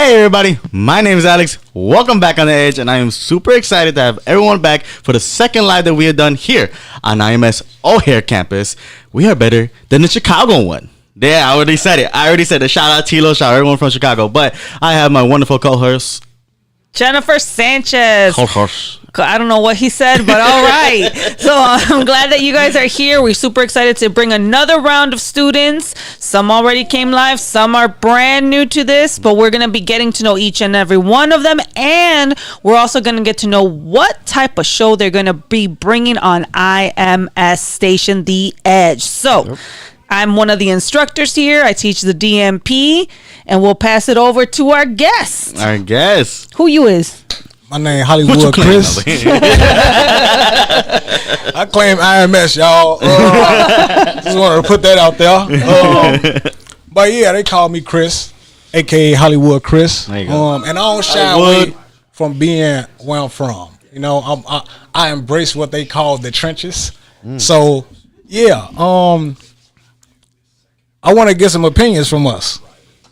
Hey everybody, my name is Alex. Welcome back on The Edge, and I am super excited to have everyone back for the second live that we have done here on IMS O'Hare campus. We are better than the Chicago one. Yeah, I already said it. Shout out Tilo, shout out everyone from Chicago. But I have my wonderful co-host, Jennifer Sanchez. I don't know what he said, but all right. So I'm glad that you guys are here. We're super excited to bring another round of students. Some already came live. Some are brand new to this, but we're going to be getting to know each and every one of them. And we're also going to get to know what type of show they're going to be bringing on IMS station, The Edge. So I'm one of the instructors here. I teach the DMP, and we'll pass it over to our guest. Our guest. Who you is? My name Hollywood Chris. I claim IMS, y'all. Just wanted to put that out there. But yeah, they call me Chris, aka Hollywood Chris. There you go. And I don't shy away from being where I'm from. You know, I embrace what they call the trenches. So yeah, I want to get some opinions from us.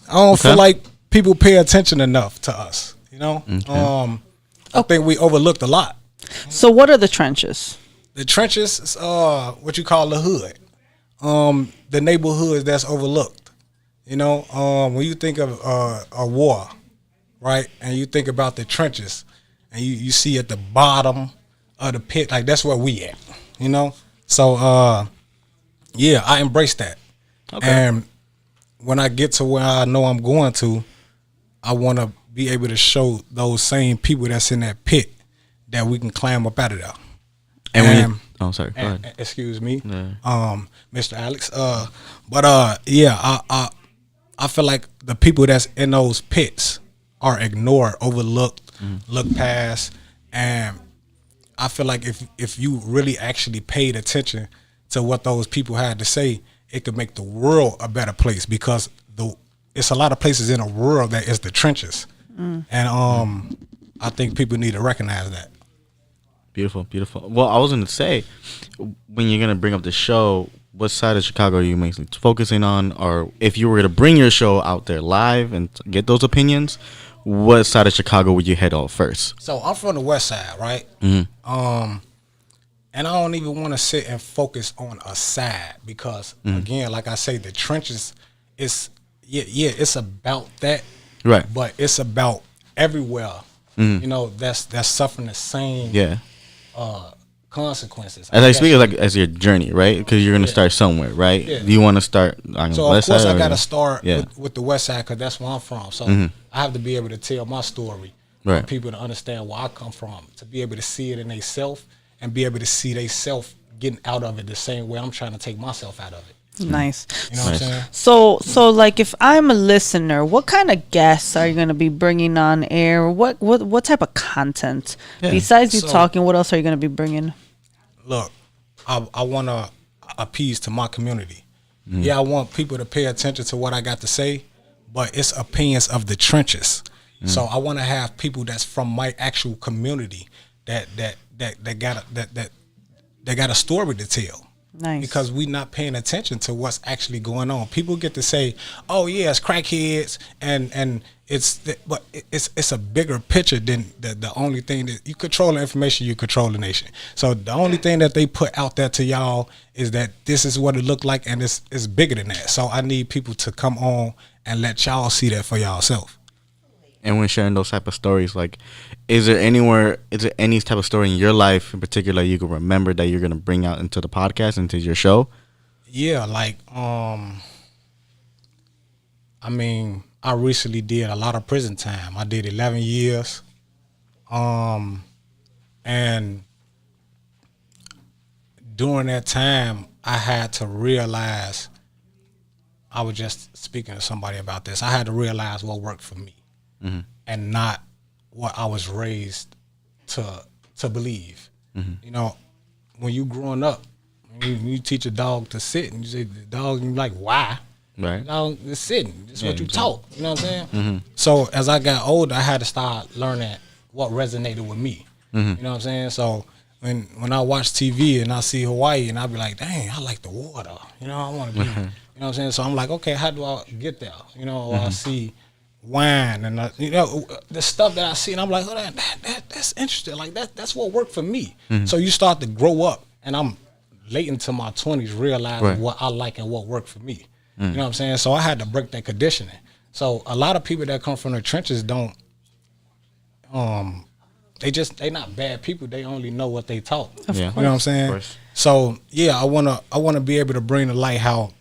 I don't feel like people pay attention enough to us. You know. I think we overlooked a lot. So what are the trenches? The trenches is what you call the hood. The neighborhoods that's overlooked. You know, when you think of a war, right, and you think about the trenches, and you see at the bottom of the pit, like that's where we at. You know, so yeah, I embrace that. Okay. And when I get to where I know I'm going to, I want to be able to show those same people that's in that pit that we can climb up out of there. And go ahead. Excuse me, Yeah. Mr. Alex. Yeah, I feel like the people that's in those pits are ignored, overlooked, looked past, and I feel like if you really actually paid attention to what those people had to say, it could make the world a better place, because it's a lot of places in the world that is the trenches. And I think people need to recognize that. Beautiful. Well, I was going to say, when you're going to bring up the show, what side of Chicago are you mainly focusing on? Or if you were to bring your show out there live and get those opinions, what side of Chicago would you head on first? So I'm from the west side, right? And I don't even want to sit and focus on a side, because, again, like I say, the trenches is, it's about that. Right, but it's about everywhere. You know, that's suffering the same consequences. As I speak, like as your journey, right? Because you're gonna start somewhere, right? Yeah. Do you want to start on the west side? So of course I gotta start with the west side, because that's where I'm from. So I have to be able to tell my story for people to understand where I come from, to be able to see it in themselves and be able to see themselves getting out of it the same way I'm trying to take myself out of it. Nice. You know what I'm saying? So like, if I'm a listener, what kind of guests are you going to be bringing on air? What type of content besides you talking? What else are you going to be bringing? Look, I want to appease to my community. Yeah, I want people to pay attention to what I got to say, but it's opinions of the trenches. So I want to have people that's from my actual community that got a story to tell. Nice. Because we not paying attention to what's actually going on. People get to say, "Oh yeah, it's crackheads," and but it's a bigger picture than the only thing that you control the information. You control the nation. So the only thing that they put out there to y'all is that this is what it looked like, and it's bigger than that. So I need people to come on and let y'all see that for y'allself. And when sharing those type of stories, like, is there any type of story in your life in particular you can remember that you're going to bring out into the podcast, into your show? Yeah, like, I mean, I recently did a lot of prison time. I did 11 years. And during that time, I had to realize, I was just speaking to somebody about this, I had to realize what worked for me. And not what I was raised to believe. You know, when you growing up, you teach a dog to sit, and you say the dog, and you're like, why? Right. The dog is sitting. It's what you taught. You know what I'm saying? So as I got older, I had to start learning what resonated with me. You know what I'm saying? So when I watch TV and I see Hawaii, and I be like, dang, I like the water. You know, I want to be. You know what I'm saying? So I'm like, okay, how do I get there? You know, I see wine and the stuff that I see, and I'm like, oh, that's interesting. Like that's what worked for me. So you start to grow up, and I'm late into my 20s realizing what I like and what worked for me. You know what I'm saying? So I had to break that conditioning. So a lot of people that come from the trenches don't. They not bad people. They only know what they taught. Yeah. You know what I'm saying? So yeah, I wanna be able to bring to light how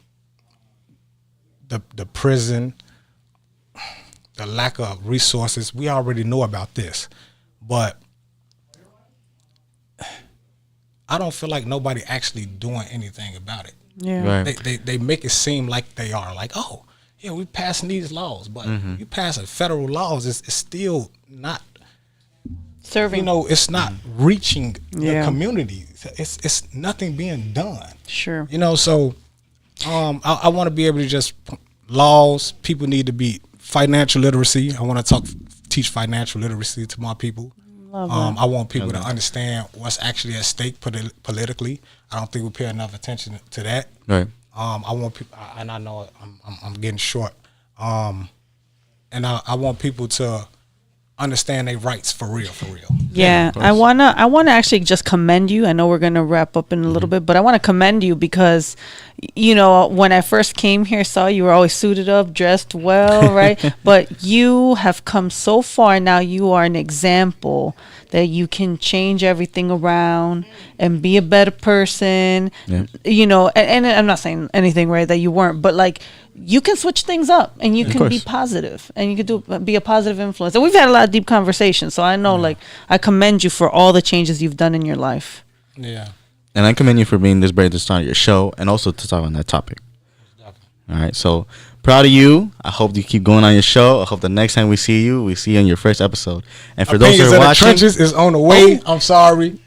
the prison, the lack of resources. We already know about this, but I don't feel like nobody actually doing anything about it. Yeah. Right. They make it seem like they are. Like, oh, yeah, we passing these laws, but you passing federal laws, it's still not Serving. You know, it's not reaching the Yeah. community. It's nothing being done. Sure. You know, so I want to be able to just laws. People need to be financial literacy. I want to teach financial literacy to my people. I want people to understand what's actually at stake politically. I don't think we pay enough attention to that. Right. I want people, and I know I'm getting short. And I want people to understand their rights for real. Yeah, I wanna actually just commend you. I know we're gonna wrap up in a little bit, but I want to commend you because, you know, when I first came here, saw you were always suited up, dressed well, right? But you have come so far now. You are an example that you can change everything around and be a better person. Yeah. You know, and I'm not saying anything right that you weren't, but like you can switch things up and you can be positive and you can be a positive influence. And we've had a lot of deep conversations, so I know like I commend you for all the changes you've done in your life. Yeah. And I commend you for being this brave to start your show and also to talk on that topic. All right, so proud of you. I hope you keep going on your show. I hope the next time we see you on your first episode. And for those who are watching, Trenches is on the way. I'm sorry.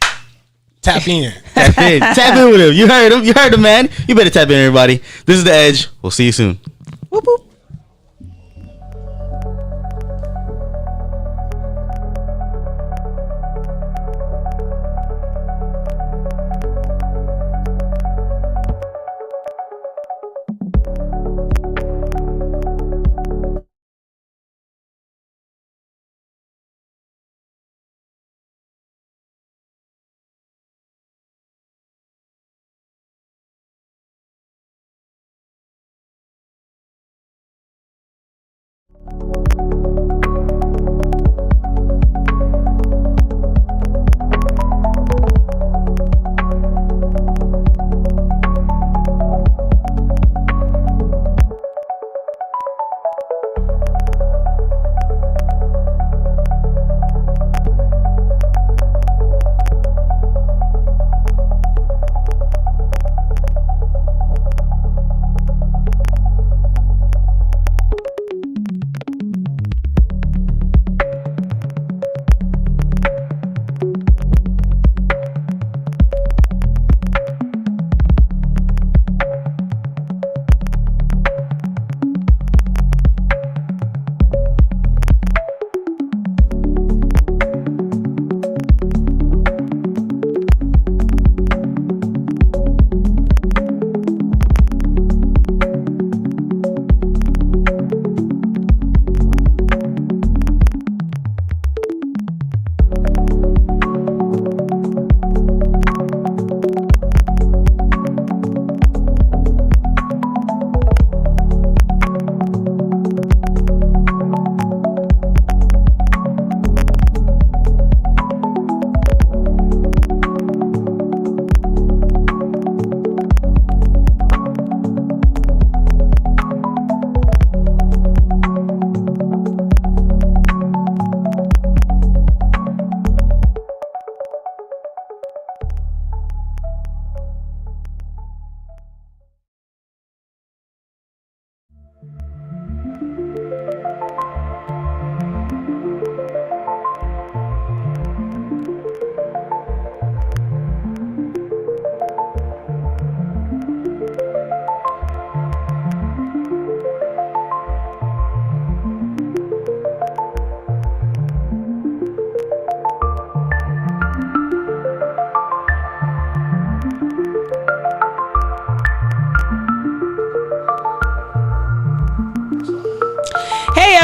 Tap in. Tap in with him. You heard him. You heard him, man. You better tap in, everybody. This is The Edge. We'll see you soon. Whoop, whoop.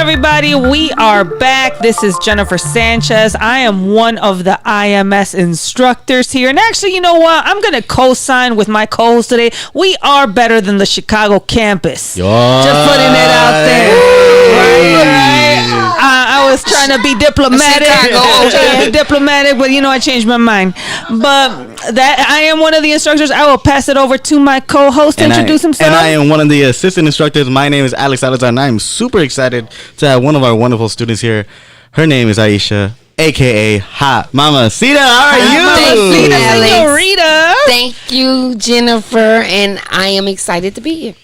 everybody. We are back. This is Jennifer Sanchez. I am one of the IMS instructors here. And actually, you know what? I'm going to co-sign with my co-host today. We are better than the Chicago campus. Just putting it out there. Right. I was trying to be diplomatic. But I changed my mind. But that I am one of the instructors. I will pass it over to my co-host to introduce himself. And I am one of the assistant instructors. My name is Alex Salazar, and I am super excited to have one of our wonderful students here. Her name is Aisha, aka Hot Mama Sita. How are you? Senorita. Thank you, Jennifer, and I am excited to be here.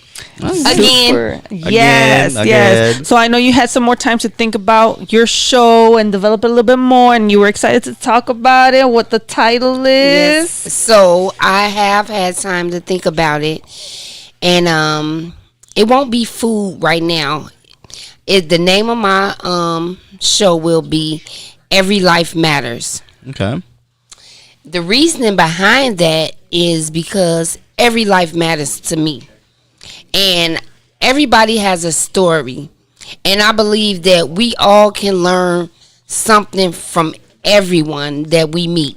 Again. Yes. So I know you had some more time to think about your show and develop it a little bit more, and you were excited to talk about it, what the title is. Yes. So I have had time to think about it, and it won't be food right now. The name of my show will be Every Life Matters. Okay. The reasoning behind that is because every life matters to me. And everybody has a story. And I believe that we all can learn something from everyone that we meet.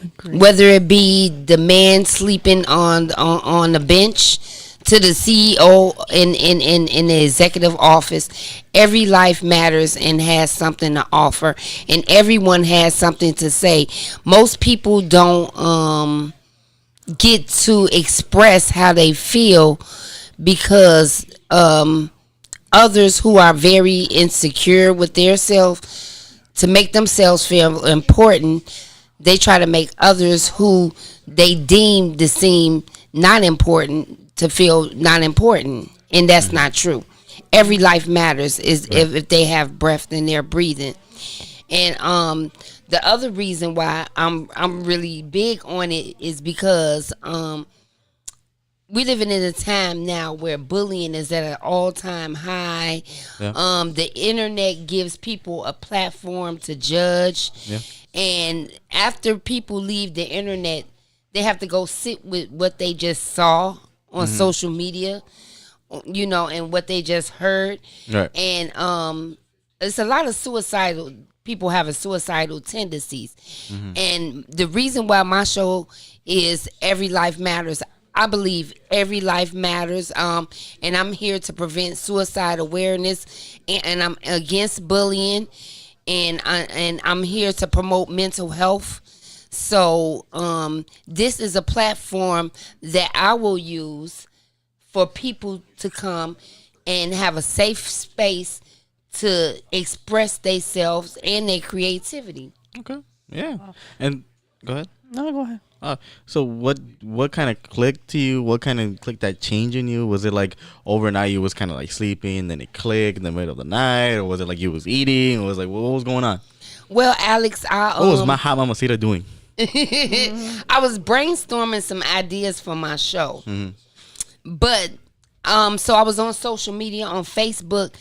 Agreed. Whether it be the man sleeping on the bench to the CEO in the executive office. Every life matters and has something to offer. And everyone has something to say. Most people don't get to express how they feel because others who are very insecure with their self, to make themselves feel important, they try to make others who they deem to seem not important to feel not important, and that's not true. Every life matters is if they have breath and they're breathing. And the other reason why I'm really big on it is because we living in a time now where bullying is at an all-time high. Yeah. The internet gives people a platform to judge. Yeah. And after people leave the internet, they have to go sit with what they just saw on social media, and what they just heard. Right. And it's a lot of suicidal people having suicidal tendencies. Mm-hmm. And the reason why my show is Every Life Matters, I believe every life matters, and I'm here to prevent suicide awareness, and I'm against bullying, and I'm here to promote mental health. So this is a platform that I will use for people to come and have a safe space to express themselves and their creativity. Okay. Yeah. And go ahead. No, go ahead. So what kind of clicked to you? What kind of clicked that change in you? Was it like overnight you was kind of like sleeping, then it clicked in the middle of the night, or was it like you was eating, or was like what was going on? Well, Alex, what was my hot mamacita doing? I was brainstorming some ideas for my show, but so I was on social media on Facebook,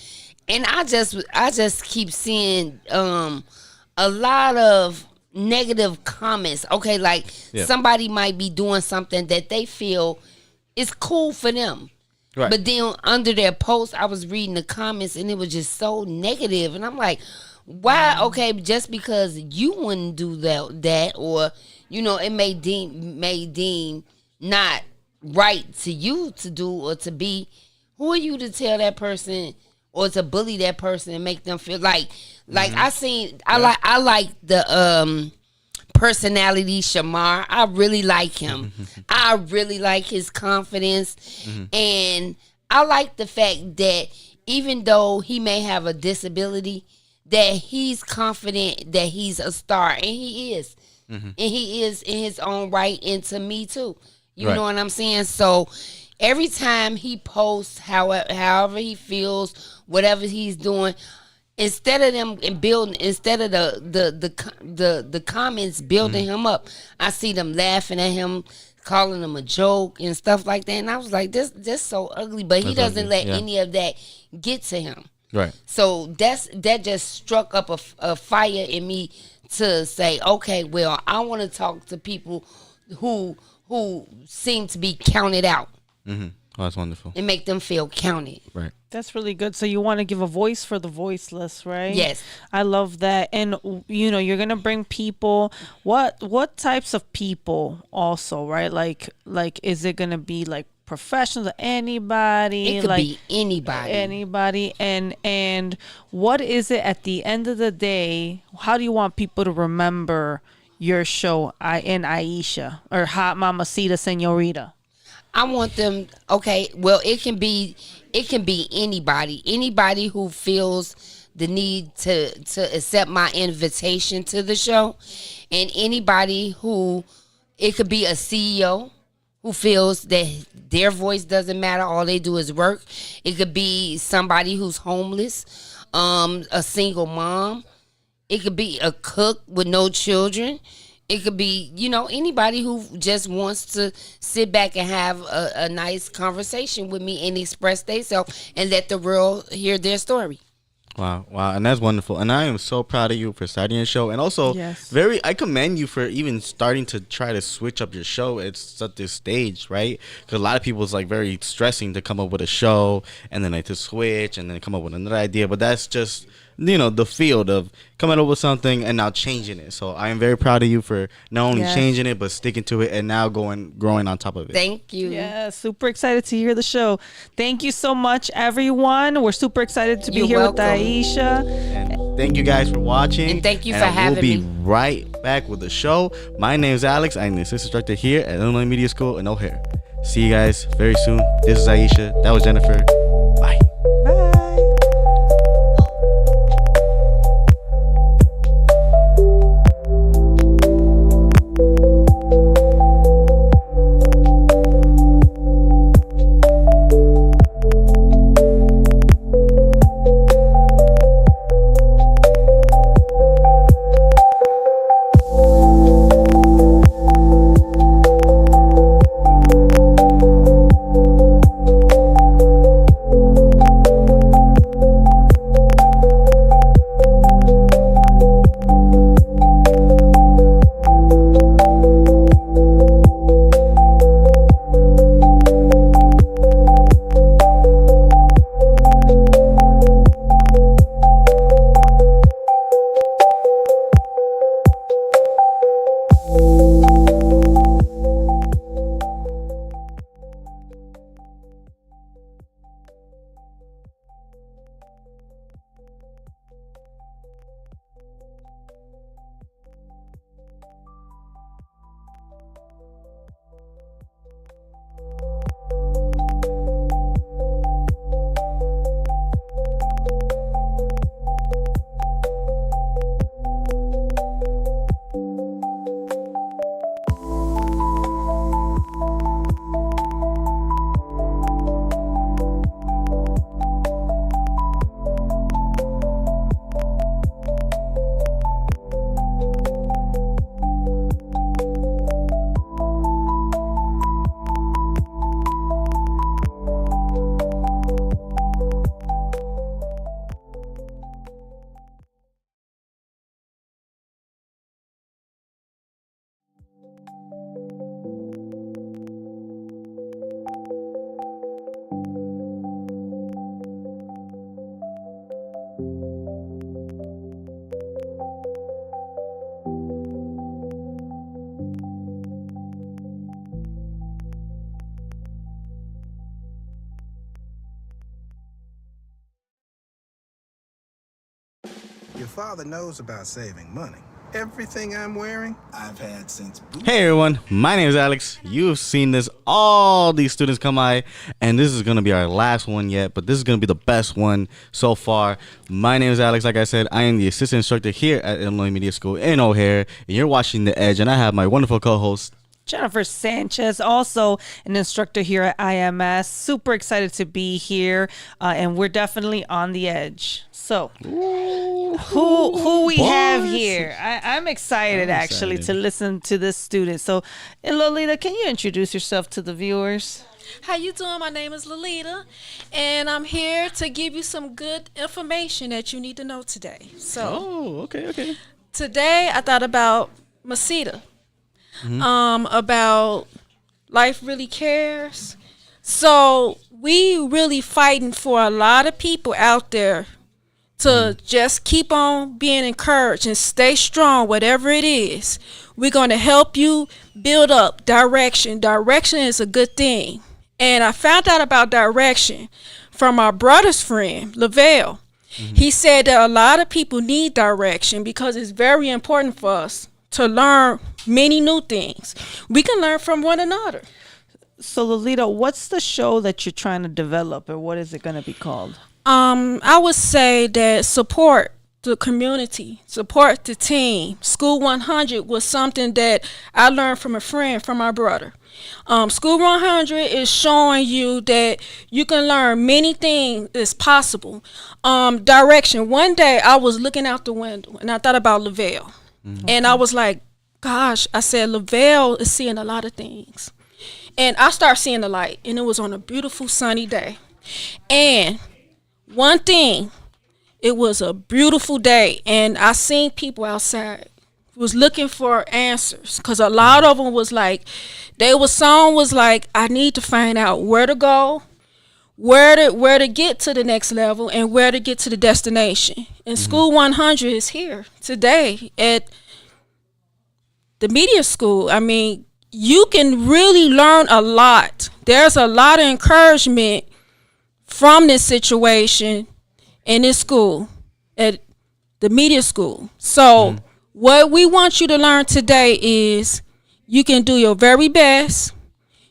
and I just keep seeing a lot of negative comments. Okay, like somebody might be doing something that they feel is cool for them. Right. But then under their post, I was reading the comments and it was just so negative. And I'm like, why? Okay, just because you wouldn't do that or, it may deem not right to you to do or to be. Who are you to tell that person or to bully that person and make them feel like I like the personality Shamar. I really like him. I really like his confidence. And I like the fact that even though he may have a disability, that he's confident that he's a star, and he is. And he is in his own right, and to me too. You know what I'm saying? So every time he posts, however he feels, whatever he's doing, instead of the comments building him up, I see them laughing at him, calling him a joke and stuff like that. And I was like, this so ugly, but he doesn't let any of that get to him. Right. So that just struck up a fire in me to say, okay, well, I want to talk to people who seem to be counted out. Oh, that's wonderful. and make them feel counted. Right. That's really good. So you want to give a voice for the voiceless, right? Yes. I love that. And you're gonna bring people. What types of people also, right? Like is it gonna be like professionals, anybody? It could like be anybody. anybody. And what is it at the end of the day? How do you want people to remember your show, in Aisha or Hot Mamacita Señorita? I want them. Okay, well, it can be anybody who feels the need to accept my invitation to the show, and anybody who, it could be a CEO who feels that their voice doesn't matter, all they do is work. It could be somebody who's homeless, a single mom. It could be a cook with no children. It could be, anybody who just wants to sit back and have a nice conversation with me and express themselves and let the world hear their story. Wow, and that's wonderful. And I am so proud of you for starting your show, and also Yes. I commend you for even starting to try to switch up your show at this stage, right? Because a lot of people, it's like very stressing to come up with a show and then like to switch and then come up with another idea. But that's just the field of coming up with something and now changing it. So I am very proud of you for not only Yes. changing it but sticking to it and now growing on top of it. Thank you. Yeah, super excited to hear the show. Thank you so much, everyone. We're super excited to be You're here welcome. with Aisha. And thank you guys for watching. And thank you for We'll having be me. right back with the show. My name is Alex. I'm the assistant instructor here at Illinois Media School in O'Hare. See you guys very soon. This is Aisha. That was Jennifer. Bye. Bye. Your father knows about saving money. Everything I'm wearing, I've had since boot. Hey everyone, my name is Alex. You've seen all these students come by, and this is going to be our last one yet, but this is going to be the best one so far. My name is Alex. Like I said, I am the assistant instructor here at Illinois Media School in O'Hare, and you're watching The Edge, and I have my wonderful co-host, Jennifer Sanchez, also an instructor here at IMS. Super excited to be here, and we're definitely on the edge. So, who we have here? I'm excited actually to listen to this student. So, Lolita, can you introduce yourself to the viewers? How you doing? My name is Lolita, and I'm here to give you some good information that you need to know today. So, okay. today I thought about Masita. About Life Really Cares, So we really fighting for a lot of people out there to just keep on being encouraged and stay strong, whatever it is. We're going to help you build up direction. Direction is a good thing. And I found out about direction from our brother's friend, Lavelle. He said that a lot of people need direction because it's very important for us to learn many new things. We can learn from one another. So Lolita, what's the show that you're trying to develop, or what is it going to be called? I would say that support the community, support the team. School 100 was something that I learned from a friend, from my brother. School 100 is showing you that you can learn many things is possible. Direction. One day I was looking out the window and I thought about Lavelle. And I was like, gosh, I said, Lavelle is seeing a lot of things. And I started seeing the light, and it was on a beautiful sunny day. And one thing, it was a beautiful day, and I seen people outside was looking for answers, because a lot of them was like, some was like, I need to find out where to go, where to get to the next level, and where to get to the destination. And School 100 is here today at the media school. I mean, you can really learn a lot. There's a lot of encouragement from this situation in this school, at the media school. So what we want you to learn today is you can do your very best.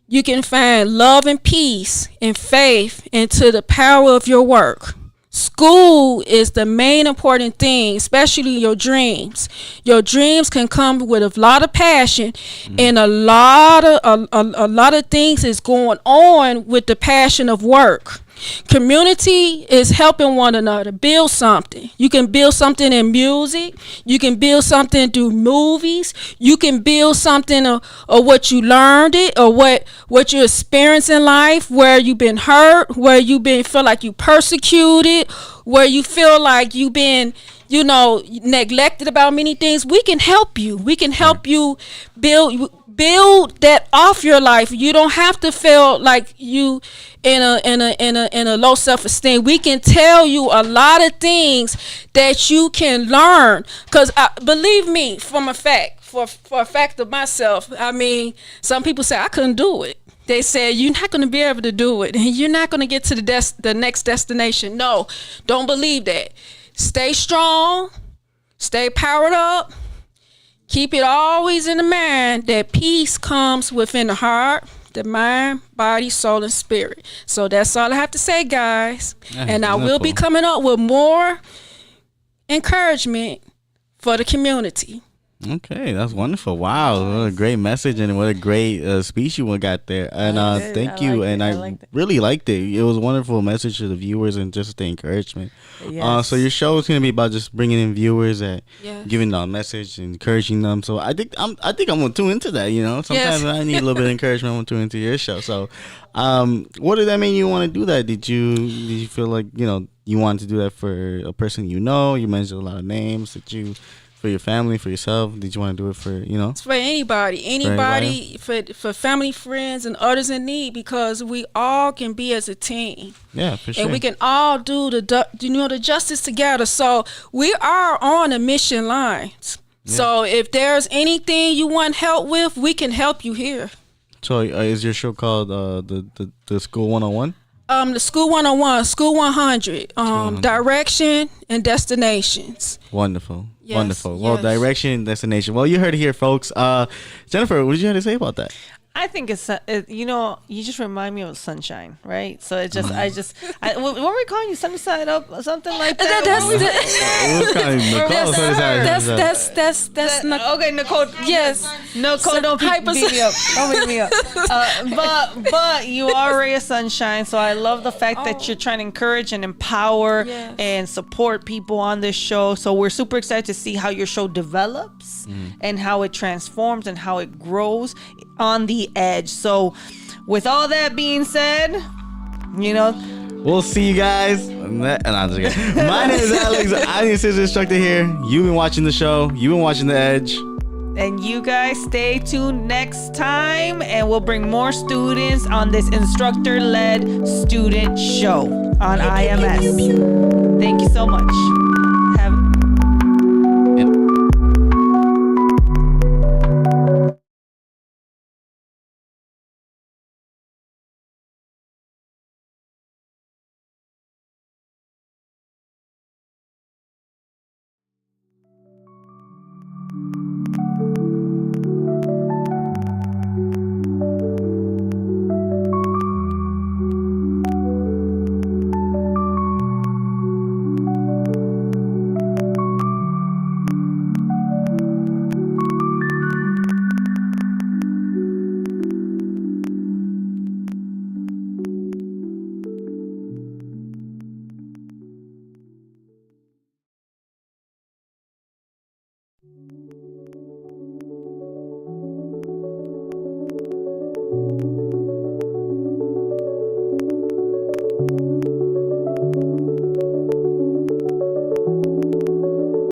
You can find love and peace and faith into the power of your work. School is the main important thing, especially your dreams. Your dreams can come with a lot of passion, and a lot of things is going on with the passion of work. Community is helping one another build something. You can build something in music. You can build something through movies. You can build something of what you learned it, or what you experienced in life, where you've been hurt, where you've been feel like you persecuted, where you feel like you've been, neglected about many things. We can help you. We can help you build that off your life. You don't have to feel like you in a low self-esteem. We can tell you a lot of things that you can learn, because believe me, from a fact, for a fact of myself, I mean, some people say I couldn't do it. They said you're not going to be able to do it, and you're not going to get to the next destination. No, don't believe that. Stay strong, stay powered up. Keep it always in the mind that peace comes within the heart, the mind, body, soul, and spirit. So that's all I have to say, guys. And I will be coming up with more encouragement for the community. Okay, that's wonderful. Wow, what a great message, and what a great speech you got there. And thank you. I really liked it. It was a wonderful message to the viewers and just the encouragement. Yes. So your show is going to be about just bringing in viewers and giving them a message and encouraging them. So I think I'm going to tune into that. Sometimes I need a little bit of encouragement. I'm going to tune into your show. So what did that mean you want to do that? Did you feel like you wanted to do that for a person you mentioned a lot of names that you. For your family, for yourself? Did you want to do it for, It's for anybody, for family, friends, and others in need, because we all can be as a team. Yeah, for sure. And we can all do the justice together. So we are on a mission lines. Yeah. So if there's anything you want help with, we can help you here. So is your show called the School 101? The School 101, School 100, direction and destinations. Wonderful. Yes, wonderful. Well, direction and destination. Well, you heard it here, folks. Jennifer, what did you have to say about that? I think it's you just remind me of sunshine, right? So it just what were we calling you, sunshine up or something like that? That's okay, Nicole. Yes, Nicole, don't beat me up. Don't beat me up. But you are a ray of sunshine. So I love the fact that you're trying to encourage and empower and support people on this show. So we're super excited to see how your show develops and how it transforms and how it grows on the edge. So with all that being said, we'll see you guys. My name is Alex. I'm the assistant instructor here. You've been watching the show. You've been watching The Edge. And you guys stay tuned next time, and we'll bring more students on this instructor-led student show on IMS. Thank you so much.